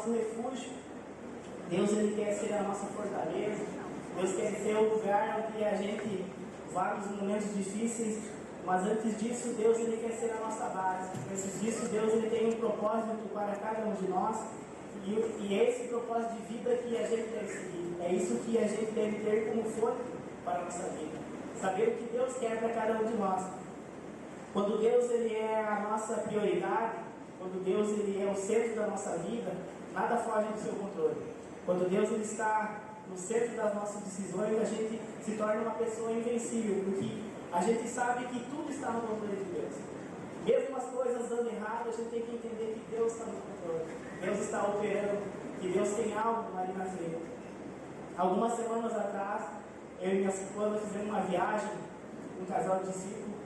nosso refúgio. Deus, Ele quer ser a nossa fortaleza. Deus quer ser o lugar onde a gente vá nos momentos difíceis. Mas antes disso, Deus, Ele quer ser a nossa base. Antes disso, Deus, Ele tem um propósito para cada um de nós. E é esse propósito de vida que a gente deve seguir. É isso que a gente deve ter como fonte para a nossa vida. Saber o que Deus quer para cada um de nós. Quando Deus, Ele é a nossa prioridade, quando Deus, Ele é o centro da nossa vida, nada foge do seu controle. Quando Deus, Ele está no centro das nossas decisões, a gente se torna uma pessoa invencível, porque a gente sabe que tudo está no controle de Deus. Mesmo as coisas dando errado, a gente tem que entender que Deus está no controle. Deus está operando, que Deus tem algo ali na frente. Algumas semanas atrás, eu e minha esposa fizemos uma viagem, um casal de discípulos.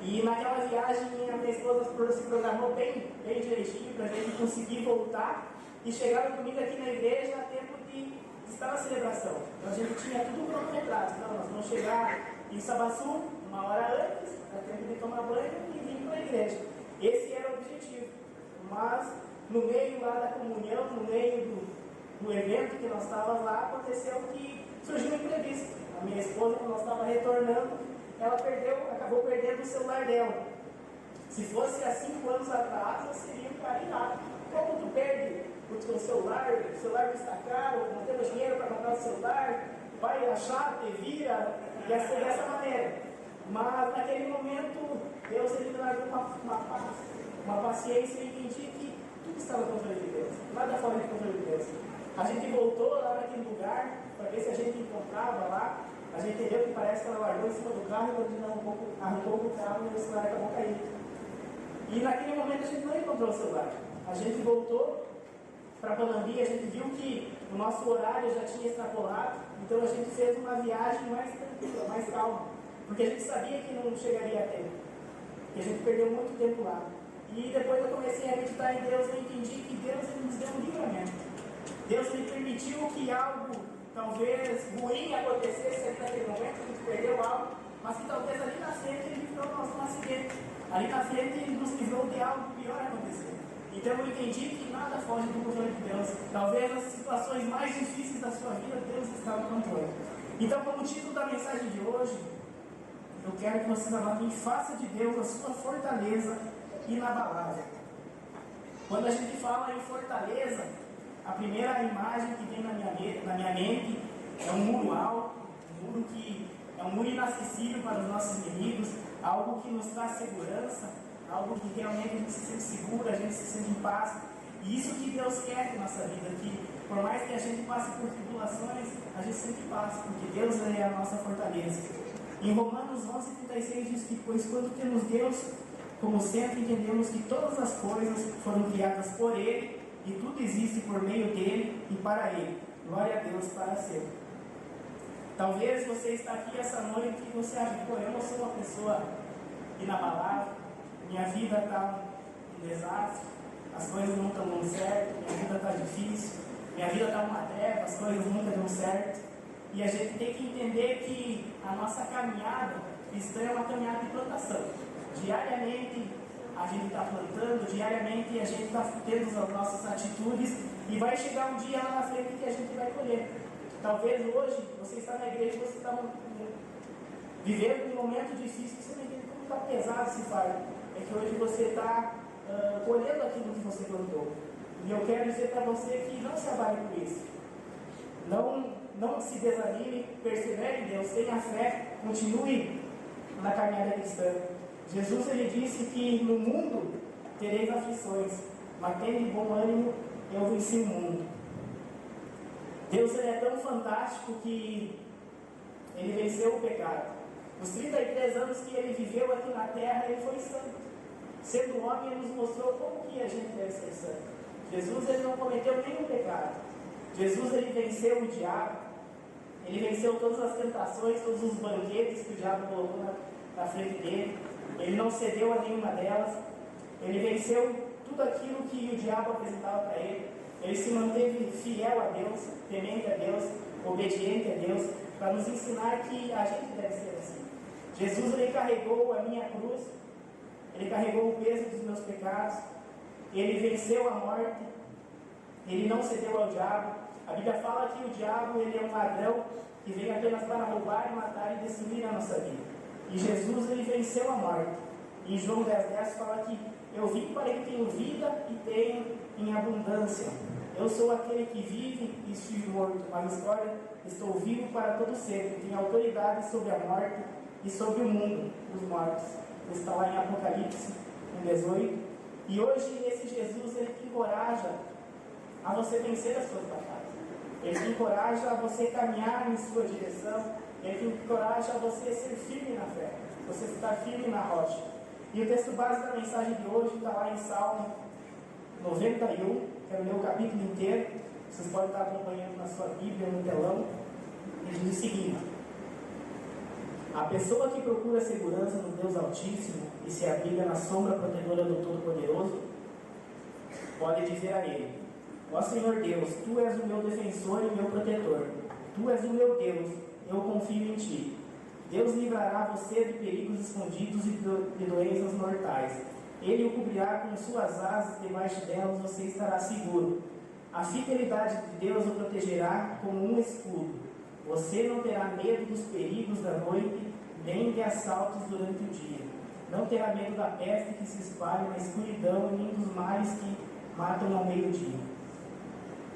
E naquela viagem, a minha esposa se programou bem direitinho para a gente conseguir voltar e chegar no domingo aqui na igreja a tempo de estar na celebração. Então a gente tinha tudo cronometrado. Então nós vamos chegar em Sabaçu uma hora antes, a tempo de tomar banho e vir para a igreja. Esse era o objetivo. Mas no meio lá da comunhão, no meio do evento que nós estávamos lá, aconteceu que surgiu um imprevisto. A minha esposa, quando nós estávamos retornando, ela acabou perdendo o celular dela. Se fosse há 5 anos atrás, seria um cara irado. Como tu perde o teu celular, o celular está caro, não temos dinheiro para comprar o celular, vai achar, te vira, ia ser dessa maneira. Mas naquele momento, Deus, Ele me largou uma paciência e entendi que tudo estava no controle de Deus, nada fora do controle de Deus. A gente voltou lá naquele lugar para ver se a gente encontrava lá. A gente entendeu que parece que ela largou em cima do carro e quando arrancou o carro e o celular acabou caindo. E naquele momento a gente não encontrou o celular. A gente voltou para Panambi, a gente viu que o nosso horário já tinha extrapolado, então a gente fez uma viagem mais tranquila, mais calma, porque a gente sabia que não chegaria a tempo, que a gente perdeu muito tempo lá. E depois eu comecei a meditar em Deus, eu entendi que Deus, Ele nos deu um livramento. Deus, Ele permitiu que algo talvez ruim acontecesse ali naquele momento, a gente perdeu algo, mas que talvez ali na frente Ele livrou nós de um acidente. Ali na frente Ele nos livrou de algo pior acontecer. Então eu entendi que nada foge do controle de Deus. Talvez nas situações mais difíceis da sua vida, Deus está no controle. Então, como título da mensagem de hoje, eu quero que vocês anotem: faça de Deus a sua fortaleza inabalável. Quando a gente fala em fortaleza, a primeira imagem que vem na minha mente é um muro alto, um muro que é um muro inacessível para os nossos inimigos, algo que nos traz segurança, algo que realmente a gente se sente seguro, a gente se sente em paz. E isso que Deus quer na nossa vida, que por mais que a gente passe por tribulações, a gente sente paz, porque Deus é a nossa fortaleza. Em Romanos 11:36 diz que, pois quando temos Deus como centro, entendemos que todas as coisas foram criadas por Ele, e tudo existe por meio dele e para Ele. Glória a Deus para sempre. Talvez você está aqui essa noite e você acha que eu não sou uma pessoa inabalável, minha vida está um desastre, as coisas não estão dando certo, minha vida está difícil, minha vida está uma treva, as coisas nunca dão certo. E a gente tem que entender que a nossa caminhada cristã é uma caminhada de plantação. Diariamente a gente está plantando, diariamente a gente está tendo as nossas atitudes, e vai chegar um dia lá na frente que a gente vai colher. Talvez hoje você está na igreja e você está vivendo um momento difícil, você não entende como está pesado esse fardo. É que hoje você está colhendo aquilo que você plantou. E eu quero dizer para você que não se abale por isso. Não se desanime, persevere em Deus, tenha fé, continue na caminhada cristã. Jesus, Ele disse que no mundo tereis aflições, mas tende bom ânimo, eu venci o mundo. Deus, Ele é tão fantástico que Ele venceu o pecado. Os 33 anos que Ele viveu aqui na terra, Ele foi santo. Sendo homem, Ele nos mostrou como que a gente deve ser santo. Jesus, Ele não cometeu nenhum pecado. Jesus, Ele venceu o diabo. Ele venceu todas as tentações, todos os banquetes que o diabo colocou na frente dele. Ele não cedeu a nenhuma delas. Ele venceu tudo aquilo que o diabo apresentava para ele. Ele se manteve fiel a Deus, temente a Deus, obediente a Deus, para nos ensinar que a gente deve ser assim. Jesus, Ele carregou a minha cruz, Ele carregou o peso dos meus pecados, Ele venceu a morte, ele não cedeu ao diabo. A Bíblia fala que o diabo ele é um ladrão que vem apenas para roubar, matar e destruir a nossa vida. E Jesus ele venceu a morte. Em João 10,10 fala que eu vim para que tenham vida e tenham em abundância. Eu sou aquele que vive e estive morto, mas agora estou vivo para todo sempre. Tenho autoridade sobre a morte e sobre o mundo dos mortos. Está lá em Apocalipse 1,18. E hoje esse Jesus ele te encoraja a você vencer as suas batalhas. Ele te encoraja a você caminhar em sua direção. Ele te encoraja a você ser firme na fé, você estar firme na rocha. E o texto base da mensagem de hoje está lá em Salmo 91. Quero ler o capítulo inteiro. Vocês podem estar acompanhando na sua Bíblia, no telão. Ele diz o seguinte: a pessoa que procura segurança no Deus Altíssimo e se abriga na sombra protetora do Todo-Poderoso, pode dizer a Ele: ó Senhor Deus, Tu és o meu defensor e o meu protetor. Tu és o meu Deus, eu confio em Ti. Deus livrará você de perigos escondidos e de doenças mortais. Ele o cobrirá com suas asas, debaixo delas você estará seguro. A fidelidade de Deus o protegerá como um escudo. Você não terá medo dos perigos da noite, nem de assaltos durante o dia. Não terá medo da peste que se espalha na escuridão, nem dos males que matam ao meio-dia.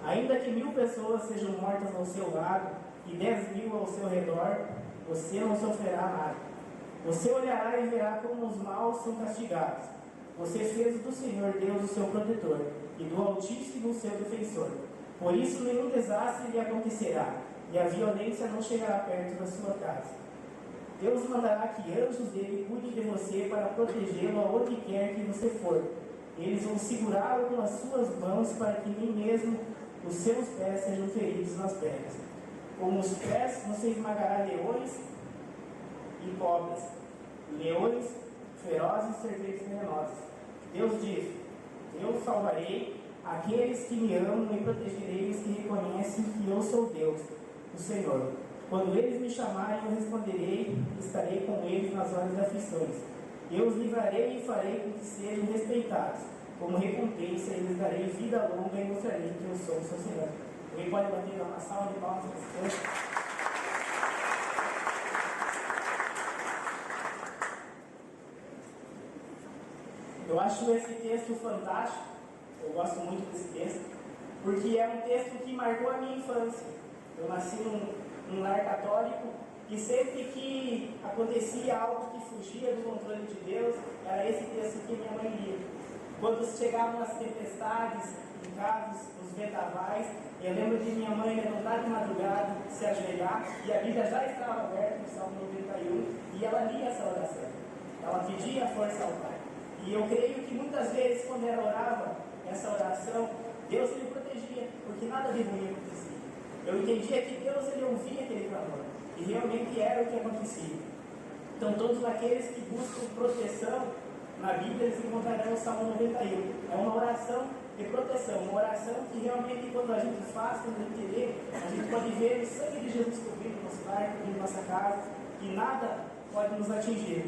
Ainda que 1000 pessoas sejam mortas ao seu lado e 10.000 ao seu redor, você não sofrerá nada. Você olhará e verá como os maus são castigados. Você fez do Senhor Deus o seu protetor e do Altíssimo o seu defensor. Por isso nenhum desastre lhe acontecerá e a violência não chegará perto da sua casa. Deus mandará que anjos dele cuidem de você para protegê-lo aonde quer que você for. Eles vão segurá-lo com as suas mãos para que nem mesmo os seus pés sejam feridos nas pedras. Com os pés você esmagará leões e cobras, leões ferozes e serpentes venenosas. Deus diz: eu salvarei aqueles que me amam e protegerei os que reconhecem que eu sou Deus, o Senhor. Quando eles me chamarem, eu responderei e estarei com eles nas horas das aflições. Eu os livrarei e farei com que sejam respeitados. Como recompensa, eu lhes darei vida longa e mostrarei que eu sou o seu Senhor. Alguém pode bater uma salva de palmas para esse texto? Eu acho esse texto fantástico. Eu gosto muito desse texto, porque é um texto que marcou a minha infância. Eu nasci num lar católico e sempre que acontecia algo que fugia do controle de Deus, era esse texto que minha mãe lia. Quando chegavam as tempestades em casa, os vendavais, eu lembro de minha mãe levantar de madrugada, se ajoelhar, e a Bíblia já estava aberta no Salmo 91, e ela lia essa oração. Ela pedia força ao Pai. E eu creio que muitas vezes, quando ela orava essa oração, Deus lhe protegia, porque nada de ruim acontecia. Eu entendia que Deus ele ouvia aquele clamor, e realmente era o que acontecia. Então, todos aqueles que buscam proteção na Bíblia, eles encontrarão o Salmo 91. É uma oração de proteção, uma oração que realmente, quando a gente faz, quando a gente lê, a gente pode ver o sangue de Jesus cobrindo nosso lar, cobrindo nossa casa, que nada pode nos atingir.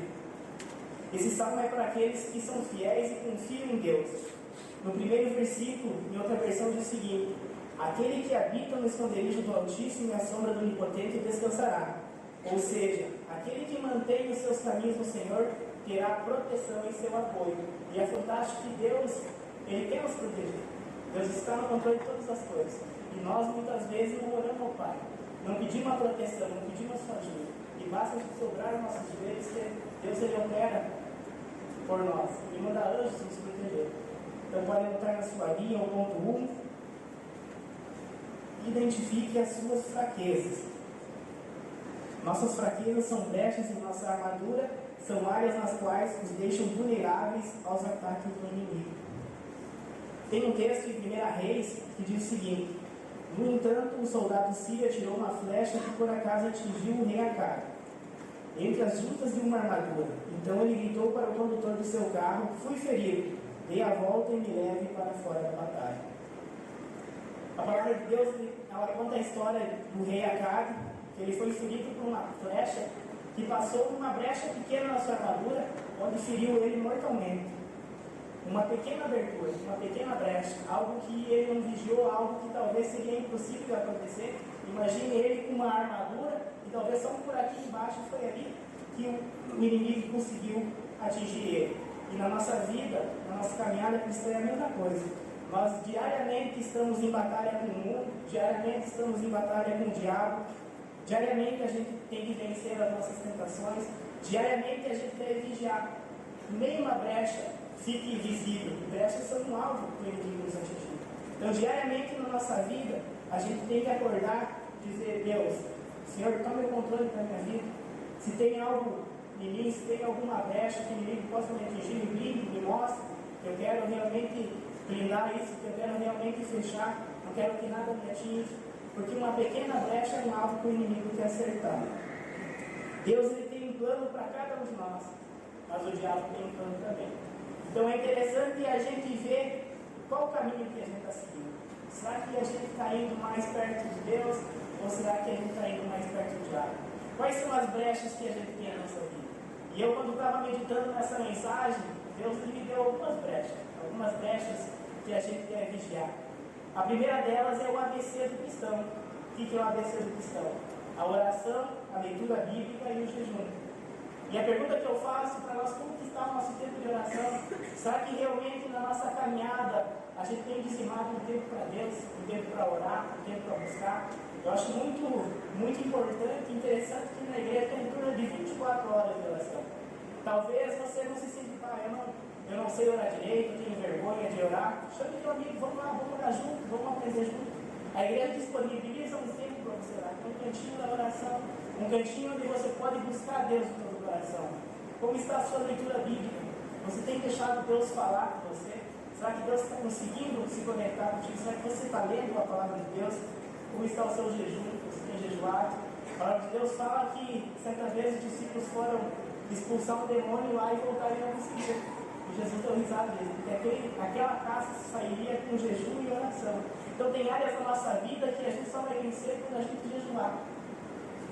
Esse salmo é para aqueles que são fiéis e confiam em Deus. No primeiro versículo, em outra versão, diz o seguinte: aquele que habita no esconderijo do Altíssimo e a sombra do Onipotente descansará. Ou seja, aquele que mantém os seus caminhos no Senhor terá proteção em seu apoio. E é fantástico que Deus, Ele quer nos proteger. Deus está no controle de todas as coisas. E nós muitas vezes não oramos ao Pai, não pedimos a proteção, não pedimos a sua ajuda. E basta sobrar os nossos joelhos que Deus Ele opera por nós. E manda anjos nos proteger. Então pode anotar na sua guia o ponto 1. Identifique as suas fraquezas. Nossas fraquezas são brechas em nossa armadura, são áreas nas quais nos deixam vulneráveis aos ataques do inimigo. Tem um texto em 1 Reis que diz o seguinte: no entanto, um soldado sírio atirou uma flecha que por acaso atingiu o rei Acabe, entre as juntas de uma armadura. Então ele gritou para o condutor do seu carro: fui ferido, dê a volta e me leve para fora da batalha. A palavra de Deus, ela conta a história do rei Acabe, que ele foi ferido por uma flecha que passou uma brecha pequena na sua armadura, onde feriu ele mortalmente. uma pequena abertura, uma pequena brecha, algo que ele não vigiou, algo que talvez seria impossível de acontecer. Imagine ele com uma armadura e talvez só por aqui embaixo foi ali que o inimigo conseguiu atingir ele. E na nossa vida, na nossa caminhada cristã é a mesma coisa. Nós diariamente estamos em batalha com o mundo, diariamente estamos em batalha com o diabo, diariamente a gente tem que vencer as nossas tentações, diariamente a gente deve vigiar. Nenhuma brecha fique visível. Brechas são um alvo que o inimigo nos atingir. Então, diariamente na nossa vida, a gente tem que acordar e dizer: Deus, Senhor, tome o controle da minha vida. Se tem algo em mim, se tem alguma brecha que o inimigo possa me atingir, me blinde, me mostre. Eu quero realmente blindar isso, que eu quero realmente fechar, não quero que nada me atinja, porque uma pequena brecha é um alvo que o inimigo quer acertar. Deus ele tem um plano para cada um de nós, mas o diabo tem um plano também. Então é interessante a gente ver qual o caminho que a gente está seguindo. Será que a gente está indo mais perto de Deus, ou será que a gente está indo mais perto do diabo? Quais são as brechas que a gente tem na nossa vida? E eu, quando estava meditando nessa mensagem, Deus me deu algumas brechas que a gente deve vigiar. A primeira delas é o ABC do cristão. O que é o ABC do cristão? A oração, a leitura bíblica e o jejum. E a pergunta que eu faço para nós, como que está o nosso tempo de oração? Será que realmente na nossa caminhada a gente tem dizimado um tempo para Deus, um tempo para orar, um tempo para buscar? Eu acho muito importante e interessante que na igreja tem em torno de 24 horas de oração. Talvez você não se sinta: eu não sei orar direito, eu tenho vergonha de orar. Chame teu amigo, vamos lá, vamos orar junto, vamos aprender junto. A igreja disponibiliza um tempo para você orar, um cantinho da oração, um cantinho onde você pode buscar Deus no seu coração. Como está a sua leitura bíblica? Você tem deixado Deus falar com você? Será que Deus está conseguindo se conectar contigo? Será que você está lendo a palavra de Deus? Como está o seu jejum? Você tem jejuado? A palavra de Deus fala que certas vezes os discípulos foram expulsar um demônio lá e voltaram a conseguir. E Jesus deu risada deles, porque aquela casa sairia com jejum e oração. Então tem áreas da nossa vida que a gente só vai vencer quando a gente jejuar.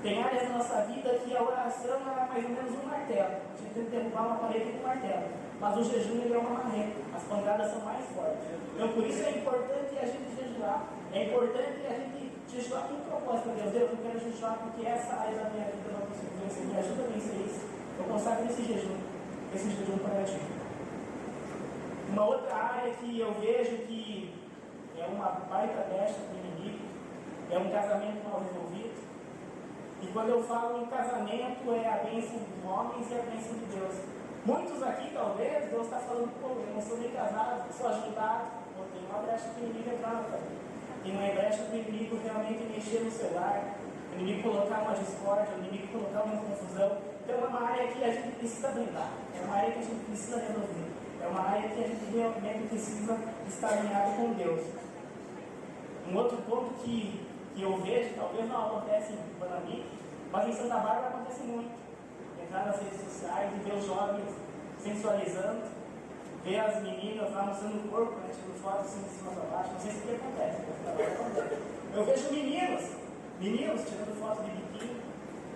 Tem áreas da nossa vida que a oração é mais ou menos um martelo. A gente tem que derrubar uma parede com um martelo. Mas o jejum ele é uma marreta. As pancadas são mais fortes. Então por isso é importante a gente jejuar. É importante a gente jejuar com propósito a Deus. Deus, eu quero jejuar porque essa área da minha vida eu não consigo vencer. Me ajuda a vencer isso. Eu consagro esse jejum para ti. Uma outra área que eu vejo que é uma baita brecha para o inimigo é um casamento mal resolvido. E quando eu falo em casamento, é a bênção dos homens e a bênção de Deus. Muitos aqui, talvez, Deus está falando: pô, eu não sou nem casado, sou ajudado. Pô, tem uma brecha que o inimigo entrar, cara. Tem uma brecha para o inimigo realmente mexer no celular, o inimigo colocar uma discórdia, o inimigo colocar uma confusão. Então é uma área que a gente precisa blindar, é uma área que a gente precisa resolver, é uma área que a gente realmente precisa estar alinhado com Deus. Um outro ponto que eu vejo, talvez não acontece em Panambi, mas em Santa Bárbara acontece muito. Entrar nas redes sociais e ver os jovens sensualizando, ver as meninas lá mostrando o corpo, né, tirando fotos assim de cima para baixo. Não sei se o que acontece, eu vejo meninos tirando fotos de biquíni,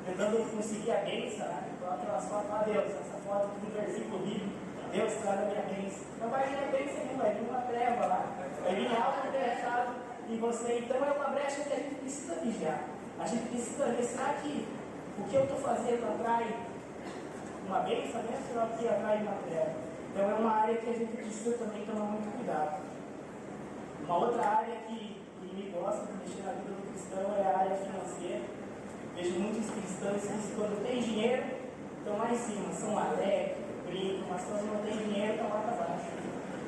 tentando conseguir a bênção, né? Aquelas fotos: ah, Deus, essa foto aqui do versículo bíblico, Deus traz a minha bênção. Não vai vir a bênção nenhuma, vai vir uma treva lá, vai vir algo interessado em você. Então é uma brecha que a gente precisa vigiar. A gente precisa ver: será que o que eu estou fazendo atrai uma bênção mesmo, ou que atrai uma treva? Então é uma área que a gente precisa também tomar muito cuidado. Uma outra área que o inimigo gosta de mexer na vida do cristão é a área financeira. Vejo muitos cristãos que, quando tem dinheiro, estão lá em cima, são alegres, brincam, mas quando não tem dinheiro, estão lá para baixo.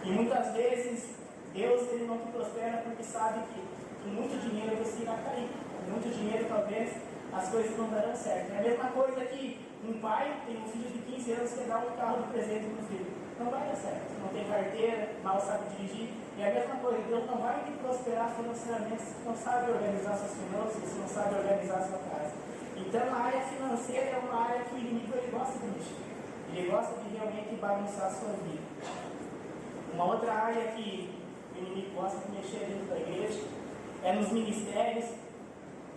E muitas vezes Deus ele não te prospera porque sabe que com muito dinheiro você irá cair. Com muito dinheiro, talvez, as coisas não darão certo. É a mesma coisa que um pai tem um filho de 15 anos que dá um carro de presente para o filho. Não vai dar certo. Não tem carteira, mal sabe dirigir. E a mesma coisa, Deus não vai te prosperar financeiramente se você não sabe organizar suas finanças, se você não sabe organizar sua casa. Então a área financeira é uma área que o inimigo ele gosta de mexer. Ele gosta de realmente bagunçar a sua vida. Uma outra área que o inimigo gosta de mexer dentro da igreja é nos ministérios.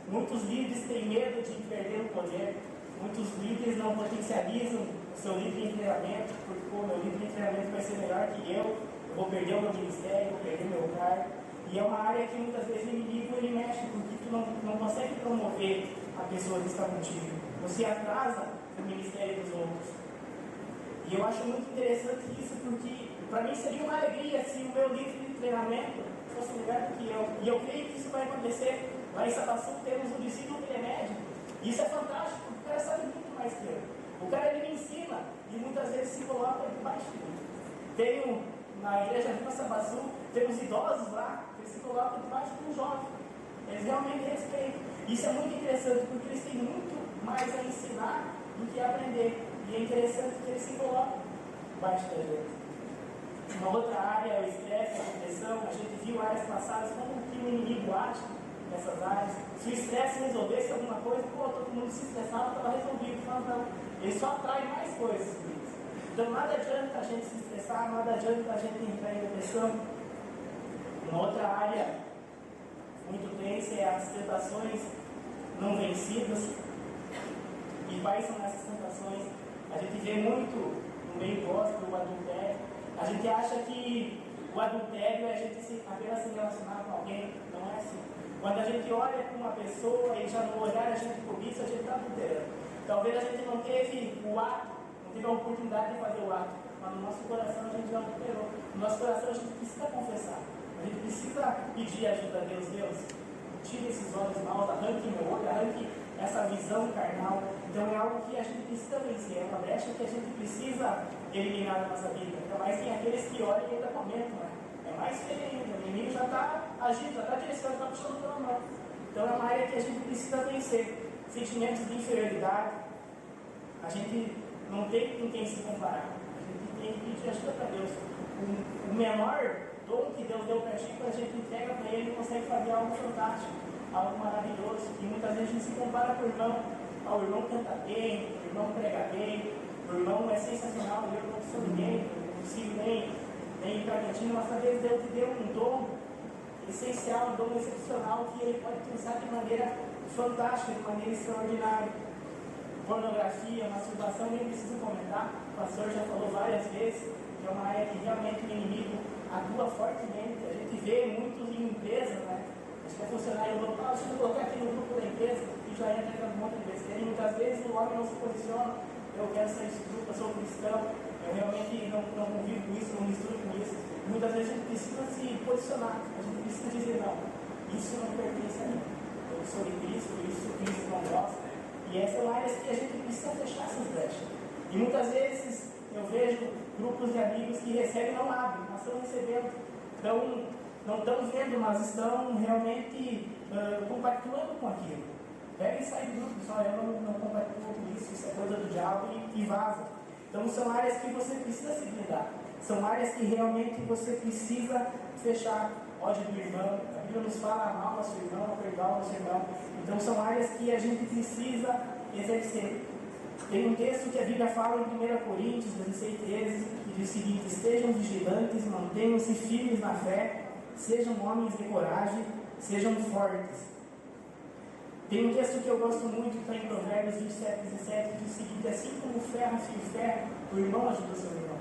Muitos líderes têm medo de perder o poder. Muitos líderes não potencializam o seu líder em treinamento, porque meu líder em treinamento vai ser melhor que eu vou perder o meu ministério, vou perder o meu cargo. E é uma área que muitas vezes o inimigo ele mexe, porque tu não consegue promover a pessoa que está contigo. Você atrasa o ministério dos outros. E eu acho muito interessante isso, porque para mim seria uma alegria se o meu líder de treinamento fosse melhor do que eu. E eu creio que isso vai acontecer. Lá em Sabaçu temos um discípulo que é médico. E isso é fantástico, porque o cara sabe muito mais que eu. O cara ele me ensina e muitas vezes se coloca debaixo de mim. Tenho na igreja Vila Sabaçu, temos idosos lá, que se colocam debaixo de um jovem. Eles realmente respeitam. Isso é muito interessante, porque eles têm muito mais a ensinar do que a aprender. E é interessante que eles se colocam debaixo da gente. Uma outra área é o estresse, a depressão. A gente viu áreas passadas como que o inimigo age nessas áreas. Se o estresse resolvesse alguma coisa, todo mundo se estressava, estava resolvido. Não, ele só atrai mais coisas. Então nada adianta a gente se estressar, nada adianta a gente entrar em depressão. Uma outra área muito tensa é as tentações não vencidas. E quais são essas tentações? A gente vê muito no meio gospel o adultério. A gente acha que o adultério é a gente apenas se relacionar com alguém. Não é assim. Quando a gente olha para uma pessoa e já no olhar a gente cobiça, a gente está adulterando. Talvez a gente não teve o ato, teve a oportunidade de fazer o ato, mas no nosso coração a gente já adulterou. No nosso coração a gente precisa confessar, a gente precisa pedir ajuda a Deus. Deus, tire esses olhos maus, arranque meu olho, arranque essa visão carnal. Então é algo que a gente precisa vencer, é uma brecha que a gente precisa eliminar da nossa vida. Ainda mais tem aqueles que olham e ainda comentam, né? É mais feio ainda, o inimigo já está agindo, já está direcionando, já está puxando pela mão. Então é uma área que a gente precisa vencer. Sentimentos de inferioridade, a gente não tem com quem se comparar. A gente tem que pedir ajuda para Deus. O menor dom que Deus deu para ti, quando a gente entrega para Ele, consegue fazer algo fantástico, algo maravilhoso. E muitas vezes a gente se compara com o irmão. O irmão canta bem, o irmão prega bem, o irmão é sensacional, eu não sou ninguém, eu não consigo nem ir para a cantina, mas talvez Deus te deu um dom essencial, um dom excepcional que Ele pode usar de maneira fantástica, de maneira extraordinária. Pornografia, masturbação, nem preciso comentar, o pastor já falou várias vezes, que é uma área que realmente o inimigo atua fortemente. A gente vê muitos em empresas, né? Acho que é funcionário local, deixa eu colocar aqui no grupo da empresa, e já entra com um monte de besteira, e muitas vezes o homem não se posiciona, eu quero sair desse grupo, eu sou cristão, eu realmente não convivo com isso, não misturo com isso. Muitas vezes a gente precisa se posicionar, a gente precisa dizer, não, isso não pertence a mim, eu sou de Cristo, isso Cristo não gosta. E essas são áreas que a gente precisa fechar essas brechas. E muitas vezes eu vejo grupos de amigos que recebem e não abrem, mas estão recebendo. Então, não estão vendo, mas estão realmente compactuando com aquilo. Pega e sai do grupo, pessoal, eu não compactuo com isso é coisa do diabo e vaza. Então, são áreas que você precisa se blindar. São áreas que realmente você precisa fechar. Ódio do irmão, a Bíblia nos fala amar o nosso irmão, perdoar o nosso irmão. Então são áreas que a gente precisa exercer. Tem um texto que a Bíblia fala em 1 Coríntios 16:13, que diz o seguinte: estejam vigilantes, mantenham-se firmes na fé, sejam homens de coragem, sejam fortes. Tem um texto que eu gosto muito, que está em Provérbios 27:17, que diz o seguinte: assim como o ferro afia o ferro, o irmão ajuda o seu irmão.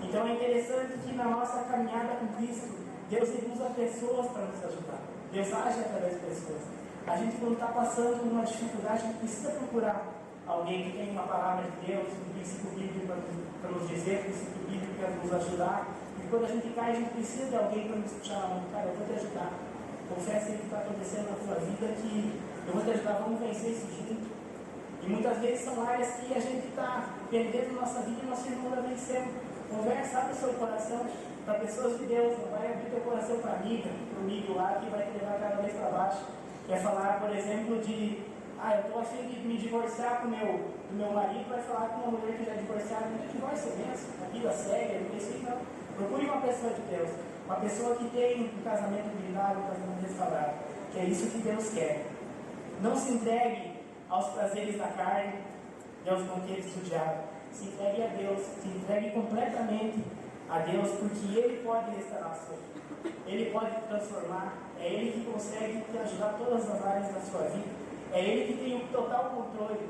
Então é interessante que na nossa caminhada com Cristo, Deus usa pessoas para nos ajudar. Deus age através de pessoas. A gente, quando está passando por uma dificuldade, a gente precisa procurar alguém que tem uma palavra de Deus, um princípio bíblico para nos dizer, um princípio bíblico para nos ajudar. E quando a gente cai, a gente precisa de alguém para nos puxar a mão. Cara, eu vou te ajudar. Confessa aí o que está acontecendo na tua vida, que eu vou te ajudar, vamos vencer isso junto. E muitas vezes são áreas que a gente está perdendo nossa vida e nosso irmão está vencendo. Conversa, abre o seu coração para pessoas de Deus, não vai abrir teu coração para amiga, para o amigo lá que vai te levar cada vez para baixo. Quer falar, por exemplo, de eu estou afim de me divorciar do meu marido, vai falar com uma mulher que já é divorciada, não é divórcio mesmo, a vida segue, não sei não. Procure uma pessoa de Deus, uma pessoa que tem um casamento blindado, um casamento restaurado, que é isso que Deus quer. Não se entregue aos prazeres da carne e aos banquetes do diabo. Se entregue a Deus, se entregue completamente a Deus, porque Ele pode restaurar a sua vida, Ele pode te transformar, é Ele que consegue te ajudar em todas as áreas da sua vida, é Ele que tem o total controle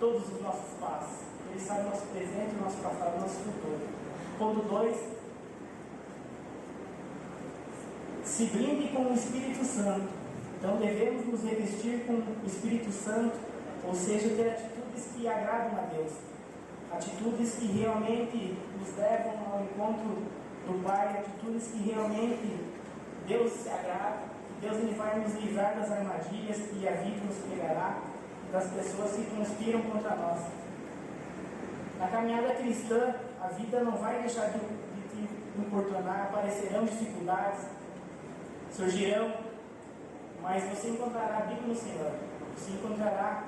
todos os nossos passos. Ele sabe o nosso presente, o nosso passado, o nosso futuro. Ponto 2. Se blinde com o Espírito Santo. Então devemos nos revestir com o Espírito Santo, ou seja, ter atitudes que agradam a Deus. Atitudes que realmente nos levam ao encontro do Pai, atitudes que realmente Deus se agrada, que Deus ele vai nos livrar das armadilhas que a vida nos pegará, das pessoas que conspiram contra nós. Na caminhada cristã, a vida não vai deixar de te importunar, aparecerão dificuldades, surgirão, mas você encontrará abrigo no Senhor, você encontrará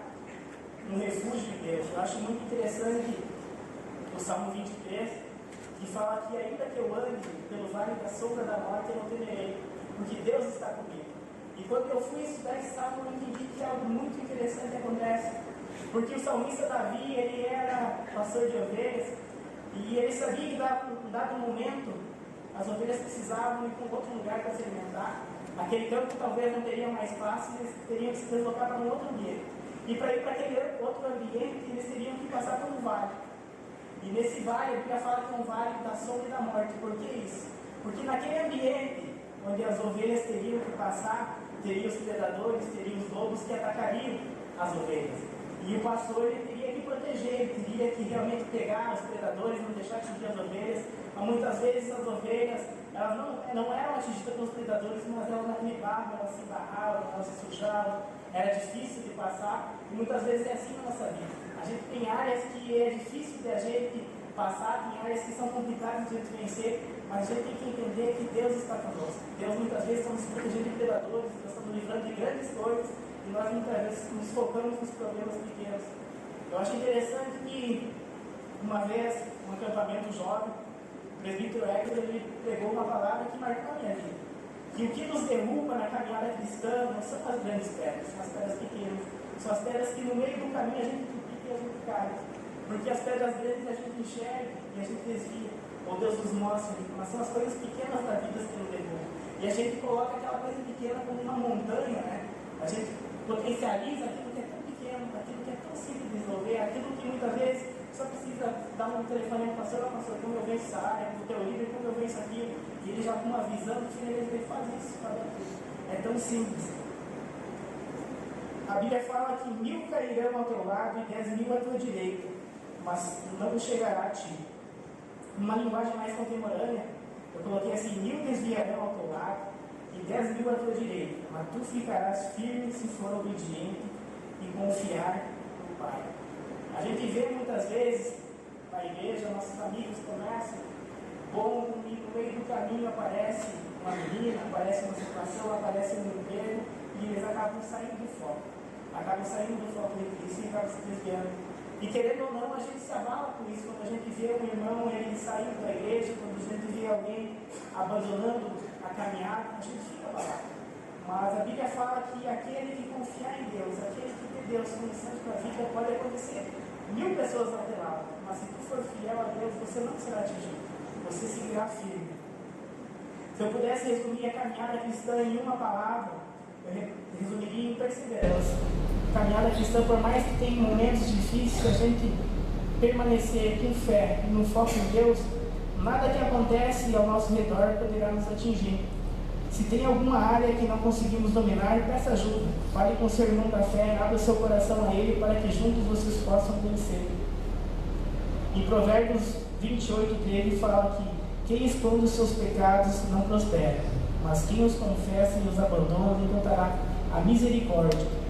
um refúgio em Deus. Eu acho muito interessante o Salmo 23, que fala que ainda que eu ande pelo vale da sombra da morte, eu não temerei, porque Deus está comigo. E quando eu fui estudar esse salmo, eu entendi que algo muito interessante acontece. Porque o salmista Davi, ele era pastor de ovelhas, e ele sabia que em dado momento, as ovelhas precisavam ir para um outro lugar para se alimentar. Aquele campo talvez não teria mais espaço, e eles teriam que se deslocar para um outro ambiente. E para ir para aquele outro ambiente, eles teriam que passar por um vale. E nesse vale, a Bíblia fala que é um vale da sombra e da morte. Por que isso? Porque naquele ambiente onde as ovelhas teriam que passar, teria os predadores, teria os lobos que atacariam as ovelhas. E o pastor ele teria que proteger, ele teria que realmente pegar os predadores, não deixar atingir as ovelhas. Mas muitas vezes as ovelhas elas não eram atingidas pelos predadores, mas elas naquele barro, elas se embarravam, elas se sujavam, era difícil de passar. E muitas vezes é assim na nossa vida. A gente tem áreas que é difícil de a gente passar, tem áreas que são complicadas de a gente vencer, mas a gente tem que entender que Deus está conosco. Deus muitas vezes está nos protegendo de predadores, Deus está nos livrando de grandes coisas, e nós muitas vezes nos focamos nos problemas pequenos. Eu acho interessante que uma vez, num acampamento jovem, o presbítero Hector ele pregou uma palavra que marcou a minha vida. Que o que nos derruba na caminhada cristã não são as grandes pedras, são as pedras pequenas. São as pedras que no meio do caminho a gente pica e a gente cai. Porque as pedras grandes a gente enxerga e a gente desvia. Ou Deus nos mostra, mas são as coisas pequenas da vida que nos derrubam. E a gente coloca aquela coisa pequena como uma montanha, né? A gente potencializa aquilo que é tão pequeno, aquilo que é tão simples de resolver, aquilo que muitas vezes só precisa dar um telefone ao pastor, como eu venço essa área, o teu líder, como eu venço aquilo, e ele já com uma visão que ele faz isso, faz aquilo. É tão simples. A Bíblia fala que 1000 cairão ao teu lado e 10.000 à tua direita, mas não chegará a ti. Numa linguagem mais contemporânea, eu coloquei assim: 1000 desviarão ao teu lado e 10.000 à tua direita, mas tu ficarás firme se for obediente e confiar no Pai. A gente vê muitas vezes na igreja, nossos amigos começam bom, e no meio do caminho aparece uma menina, aparece uma situação, aparece um emprego, e eles acabam saindo do foco. Acabam saindo do foco de Cristo e acabam se desviando. E querendo ou não, a gente se abala com isso. Quando a gente vê um irmão ele saindo da igreja, quando a gente vê alguém abandonando a caminhada, a gente fica abalado. Mas a Bíblia fala que aquele que confiar em Deus, aquele que tem Deus como centro da vida, pode acontecer 1000 pessoas ao teu lado, mas se tu for fiel a Deus, você não será atingido, você seguirá firme. Se eu pudesse resumir a caminhada cristã em uma palavra, eu resumiria em perseverança. Caminhada cristã, por mais que tenha momentos difíceis, a gente permanecer com fé e no foco em Deus, nada que acontece ao nosso redor poderá nos atingir. Se tem alguma área que não conseguimos dominar, peça ajuda. Fale com o seu irmão da fé, abra o seu coração a ele para que juntos vocês possam vencer. Em Provérbios 28:13 fala que quem esconde os seus pecados não prospera, mas quem os confessa e os abandona encontrará a misericórdia.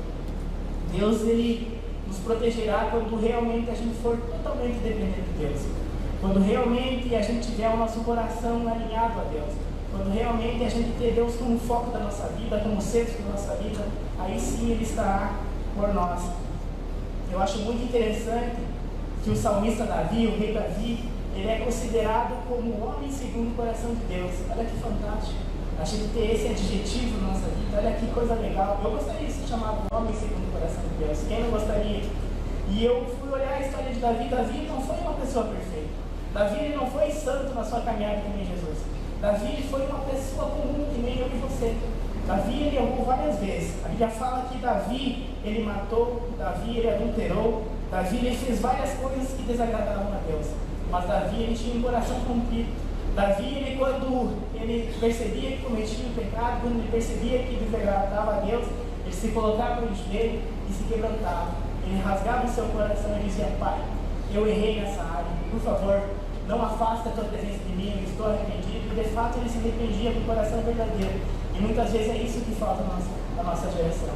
Deus ele nos protegerá quando realmente a gente for totalmente dependente de Deus. Quando realmente a gente tiver o nosso coração alinhado a Deus. Quando realmente a gente ter Deus como foco da nossa vida, como centro da nossa vida, aí sim Ele estará por nós. Eu acho muito interessante que o salmista Davi, o rei Davi, ele é considerado como o homem segundo o coração de Deus. Olha que fantástico. A gente ter esse adjetivo na nossa vida, olha que coisa legal. Eu gostaria de ser chamado homem segundo o coração de Deus. Quem não gostaria? E eu fui olhar a história de Davi. Davi não foi uma pessoa perfeita. Davi ele não foi santo na sua caminhada com Jesus. Davi foi uma pessoa comum que nem eu e você. Davi ele errou várias vezes. A Bíblia fala que Davi ele matou, Davi ele adulterou, Davi ele fez várias coisas que desagradavam a Deus, mas Davi ele tinha um coração contrito. Davi, ele, quando ele percebia que cometia o pecado, quando ele percebia que desagradava a Deus, ele se colocava no joelho e se quebrantava. Ele rasgava o seu coração e dizia: Pai, eu errei nessa área, por favor, não afasta a tua presença de mim, eu estou arrependido. E de fato ele se arrependia com o coração verdadeiro. E muitas vezes é isso que falta na nossa geração.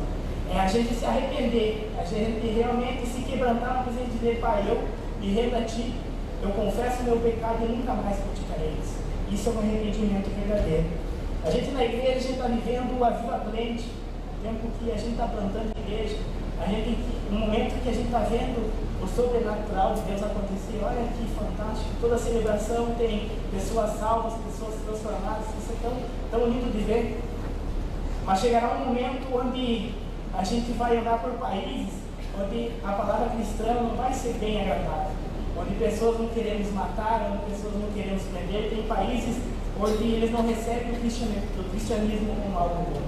É a gente se arrepender, a gente realmente se quebrantar na presença de Deus. Pai, eu me rendo a Ti, eu confesso o meu pecado e nunca mais praticarei isso. Isso é um arrependimento verdadeiro. A gente na igreja, a gente está vivendo o Aviva Plente, o tempo que a gente está plantando a igreja, um momento que a gente está vendo o sobrenatural de Deus acontecer. Olha que fantástico, toda a celebração tem pessoas salvas, pessoas transformadas, isso é tão lindo de ver. Mas chegará um momento onde a gente vai andar por países onde a palavra cristã não vai ser bem agradável, onde pessoas vão querer nos matar, onde pessoas vão querer nos prender. Tem países onde eles não recebem o cristianismo como algo bom.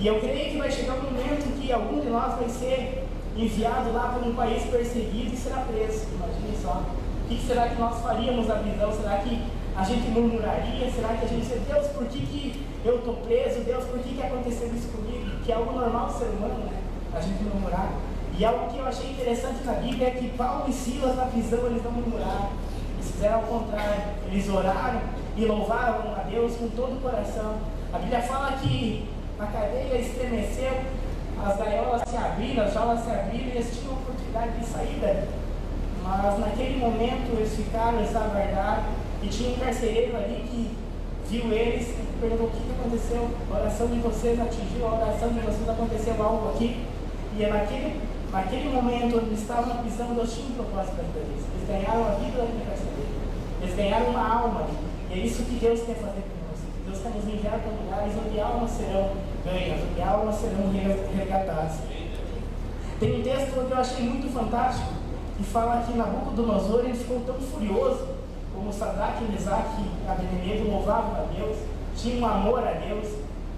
E eu creio que vai chegar um momento que algum de nós vai ser enviado lá para um país perseguido e será preso. Imagine só. O que será que nós faríamos na prisão? Será que a gente murmuraria? Será que a gente diz: Deus, por que eu estou preso? Deus, por que aconteceu isso comigo? Que é algo normal do ser humano, né? A gente murmurar. E algo que eu achei interessante na Bíblia é que Paulo e Silas na prisão, eles não murmuraram. Eles fizeram ao contrário. Eles oraram e louvaram a Deus com todo o coração. A Bíblia fala que a cadeia estremeceu, as gaiolas se abriram, as jaulas se abriram e eles tinham oportunidade de sair dali. Mas naquele momento eles ficaram, eles aguardaram, e tinha um carcereiro ali que viu eles e perguntou: o que aconteceu? A oração de vocês atingiu, a oração de vocês aconteceu algo aqui? E é naquele momento onde eles estavam na prisão, Deus tinha um propósito para a vida deles. Eles ganharam a vida daquele carcereiro, eles ganharam uma alma ali. E é isso que Deus quer fazer conosco. Deus quer nos enviar para lugares onde almas serão ganhas, onde almas serão resgatadas. Tem um texto que eu achei muito fantástico, que fala que Nabucodonosor ele ficou tão furioso, como Sadraque, Mesaque e Abednego louvavam a Deus, tinham um amor a Deus,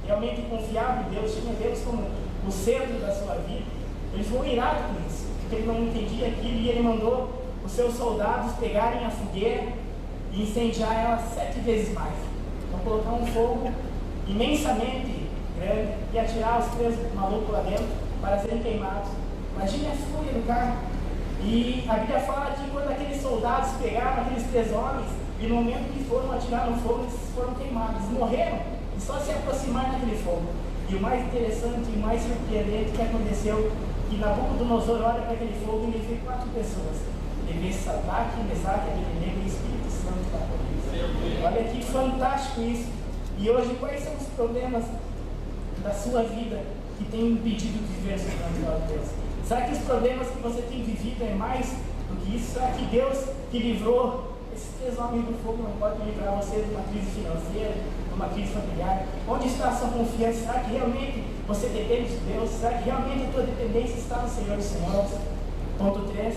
realmente confiavam em Deus, tinham Deus como o centro da sua vida. Ele ficou irado com isso, porque ele não entendia aquilo, e ele mandou os seus soldados pegarem a fogueira e incendiar ela 7 vezes mais. Então colocar um fogo imensamente grande e atirar os 3 malucos lá dentro para serem queimados. Imagine a fúria do cara. E a Bíblia fala que quando aqueles soldados pegaram aqueles 3 homens, e no momento que foram atirar no fogo, eles foram queimados, eles morreram, e só se aproximaram daquele fogo. E o mais interessante e o mais surpreendente que aconteceu, que Nabucodonosor olha para aquele fogo e ele vê 4 pessoas. Ele vê Sadraque, Mesaque, Abednego e o Espírito Santo da polícia. Olha que fantástico isso. E hoje, quais são os problemas da sua vida que tem impedido de viver o sobrenatural de Deus? Será que os problemas que você tem vivido é mais do que isso? Será que Deus que livrou esses 3 homens do fogo não pode livrar você de uma crise financeira, de uma crise familiar? Onde está a sua confiança? Será que realmente você depende de Deus? Será que realmente a tua dependência está no Senhor dos Senhores? Ponto 3.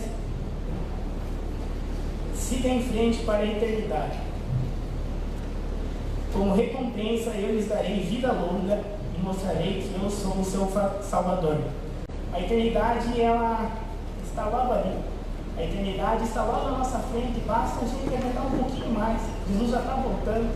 Siga em frente para a eternidade. Como recompensa eu lhes darei vida longa e mostrarei que eu sou o seu Salvador. A eternidade, ela está logo ali. A eternidade está logo à nossa frente. Basta a gente aumentar um pouquinho mais. Jesus já está voltando.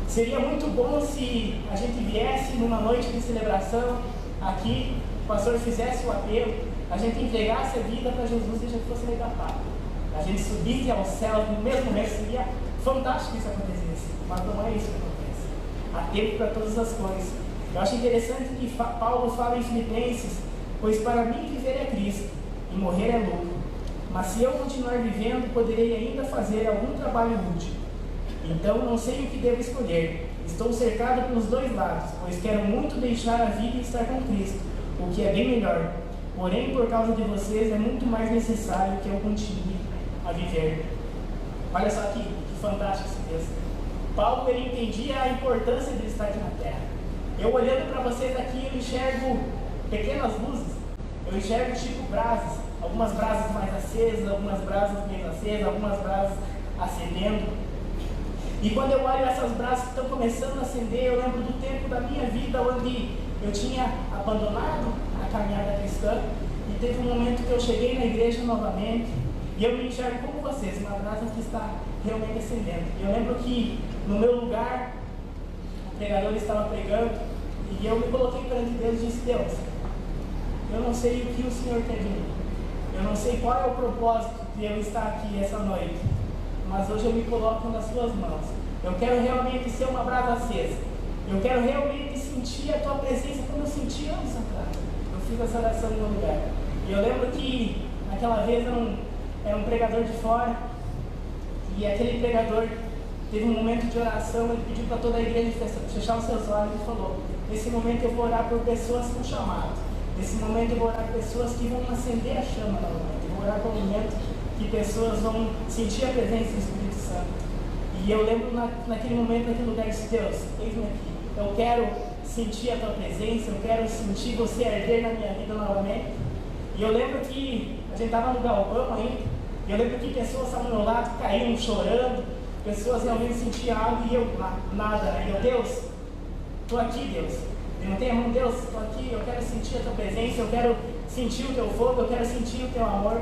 Seria muito bom se a gente viesse numa noite de celebração aqui, o pastor fizesse o apelo, a gente entregasse a vida para Jesus e a gente fosse resgatado. A gente subisse ao céu no mesmo momento. Seria fantástico isso acontecesse. Mas não é isso que acontece. Há tempo para todas as coisas. Eu acho interessante que Paulo fala em Filipenses: pois para mim viver é Cristo, e morrer é lucro. Mas se eu continuar vivendo, poderei ainda fazer algum trabalho útil. Então não sei o que devo escolher. Estou cercado pelos 2 lados, pois quero muito deixar a vida e estar com Cristo, o que é bem melhor. Porém, por causa de vocês, é muito mais necessário que eu continue a viver. Olha só que fantástico esse texto. Paulo, ele entendia a importância de estar aqui na terra. Eu olhando para vocês aqui, eu enxergo pequenas luzes, eu enxergo tipo brasas, algumas brasas mais acesas, algumas brasas menos acesas, algumas brasas acendendo. E quando eu olho essas brasas que estão começando a acender, eu lembro do tempo da minha vida onde eu tinha abandonado a caminhada cristã, e teve um momento que eu cheguei na igreja novamente e eu me enxergo como vocês, uma brasa que está realmente acendendo. Eu lembro que no meu lugar o pregador estava pregando e eu me coloquei perante Deus e disse: Deus, eu não sei o que o Senhor quer de mim, eu não sei qual é o propósito de eu estar aqui essa noite, mas hoje eu me coloco nas suas mãos. Eu quero realmente ser uma brasa acesa, eu quero realmente sentir a tua presença como eu senti anos atrás. Eu fiz essa oração no meu lugar e eu lembro que naquela vez era um pregador de fora, e aquele pregador teve um momento de oração. Ele pediu para toda a igreja fechar os seus olhos e falou: nesse momento eu vou orar por pessoas com chamado, nesse momento eu vou orar por pessoas que vão acender a chama novamente, eu vou orar por um momento que pessoas vão sentir a presença do Espírito Santo. E eu lembro naquele momento, naquele lugar, disse: Deus, eis-me aqui, eu quero sentir a tua presença, eu quero sentir você arder na minha vida novamente. E eu lembro que a gente estava no galpão ainda, e eu lembro que pessoas estavam ao meu lado, caíam chorando, pessoas realmente sentiam algo e eu nada. E eu: Deus, estou aqui, Deus. Levantei a mão: Deus, estou aqui, eu quero sentir a tua presença, eu quero sentir o teu fogo, eu quero sentir o teu amor.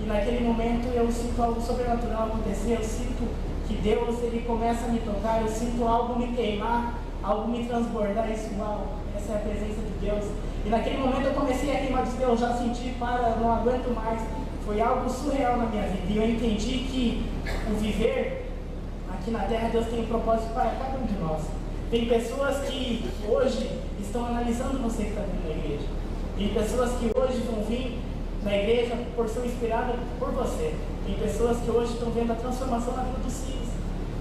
E naquele momento eu sinto algo sobrenatural acontecer, eu sinto que Deus, Ele começa a me tocar, eu sinto algo me queimar, algo me transbordar. Isso, uau, essa é a presença de Deus. E naquele momento eu comecei a queimar, disse: Deus, já senti, não aguento mais. Foi algo surreal na minha vida, e eu entendi que o viver aqui na terra, Deus tem um propósito para cada um de nós. Tem pessoas que hoje estão analisando você que está vindo na igreja, tem pessoas que hoje vão vir na igreja por ser inspiradas por você, tem pessoas que hoje estão vendo a transformação na vida dos filhos,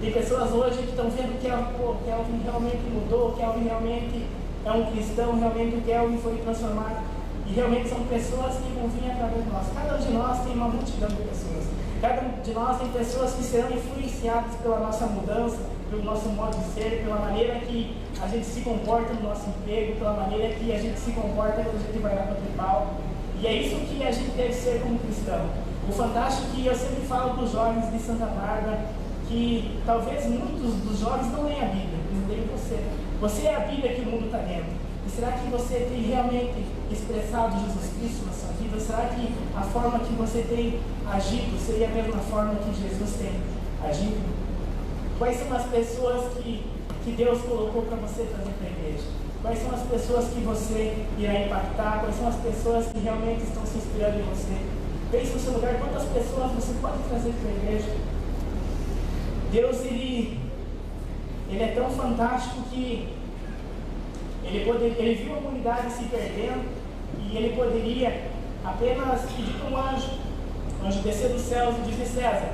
tem pessoas hoje que estão vendo que Kelvin realmente mudou, que Kelvin realmente é um cristão, realmente o Kelvin foi transformado. E realmente são pessoas que vão vir através de nós. Cada um de nós tem uma multidão de pessoas. Cada um de nós tem pessoas que serão influenciadas pela nossa mudança, pelo nosso modo de ser, pela maneira que a gente se comporta no nosso emprego, pela maneira que a gente se comporta quando a gente vai lá para o tribal. E é isso que a gente deve ser como cristão. O fantástico que eu sempre falo para os jovens de Santa Bárbara, que talvez muitos dos jovens não leem a Bíblia, eles leem você. Você é a Bíblia que o mundo está dentro. E será que você tem realmente expressado Jesus Cristo na sua vida? Será que a forma que você tem agido seria a mesma forma que Jesus tem agido? Quais são as pessoas que Deus colocou para você trazer para a igreja? Quais são as pessoas que você irá impactar? Quais são as pessoas que realmente estão se inspirando em você? Pense no seu lugar, quantas pessoas você pode trazer para a igreja? Deus, Ele é tão fantástico que Ele viu a humanidade se perdendo e Ele poderia apenas pedir para um anjo descer dos céus e dizer: César,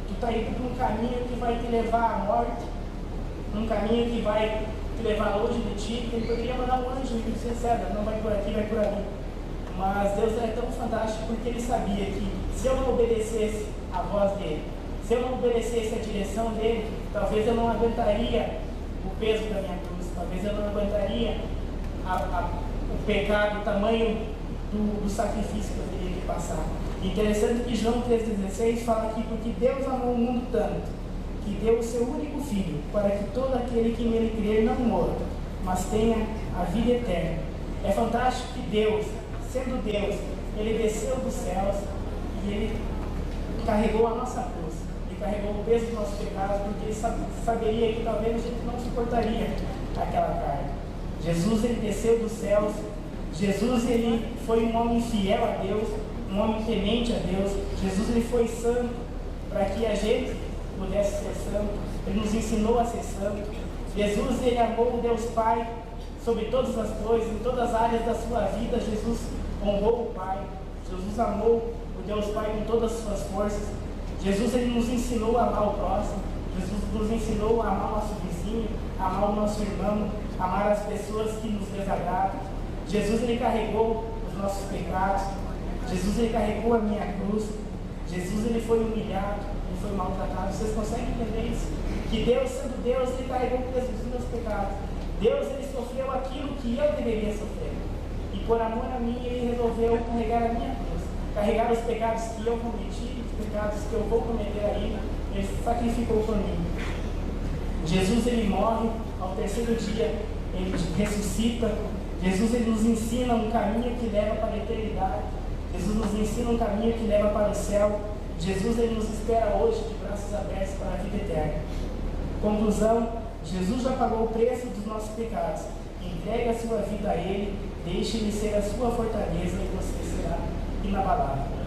tu está indo por um caminho que vai te levar à morte, um caminho que vai te levar longe de ti. Ele poderia mandar um anjo e dizer: César, não vai por aqui, vai por ali. Mas Deus é tão fantástico porque Ele sabia que se eu não obedecesse a voz dEle, se eu não obedecesse a direção dEle, talvez eu não aguentaria o peso da minha cruz, talvez eu não aguentaria o pecado, o tamanho do sacrifício que eu teria que passar. Interessante que João 3,16 fala aqui: porque Deus amou o mundo tanto, que deu o seu único Filho, para que todo aquele que nele crer não morra, mas tenha a vida eterna. É fantástico que Deus, sendo Deus, Ele desceu dos céus e Ele carregou a nossa cruz, Ele carregou o peso dos nossos pecados, porque Ele saberia que talvez a gente não suportaria aquela carga. Jesus, Ele desceu dos céus. Jesus, Ele foi um homem fiel a Deus, um homem temente a Deus. Jesus, Ele foi santo para que a gente pudesse ser santo. Ele nos ensinou a ser santo. Jesus, Ele amou o Deus Pai sobre todas as coisas, em todas as áreas da sua vida. Jesus honrou o Pai. Jesus amou o Deus Pai com todas as suas forças. Jesus, Ele nos ensinou a amar o próximo. Jesus nos ensinou a amar o nosso vizinho, a amar o nosso irmão, a amar as pessoas que nos desagradam. Jesus, Ele carregou os nossos pecados. Jesus, Ele carregou a minha cruz. Jesus, Ele foi humilhado, Ele foi maltratado. Vocês conseguem entender isso? Que Deus, sendo Deus, Ele carregou o peso dos meus pecados. Deus, Ele sofreu aquilo que eu deveria sofrer. E por amor a mim, Ele resolveu carregar a minha cruz, carregar os pecados que eu cometi, os pecados que eu vou cometer ainda. Ele sacrificou por mim. Jesus, Ele morre, ao terceiro dia Ele ressuscita. Jesus, Ele nos ensina um caminho que leva para a eternidade. Jesus nos ensina um caminho que leva para o céu. Jesus ele nos espera hoje de braços abertos para a vida eterna. Conclusão, Jesus já pagou o preço dos nossos pecados. Entregue a sua vida a Ele, deixe Ele ser a sua fortaleza e você será inabalável.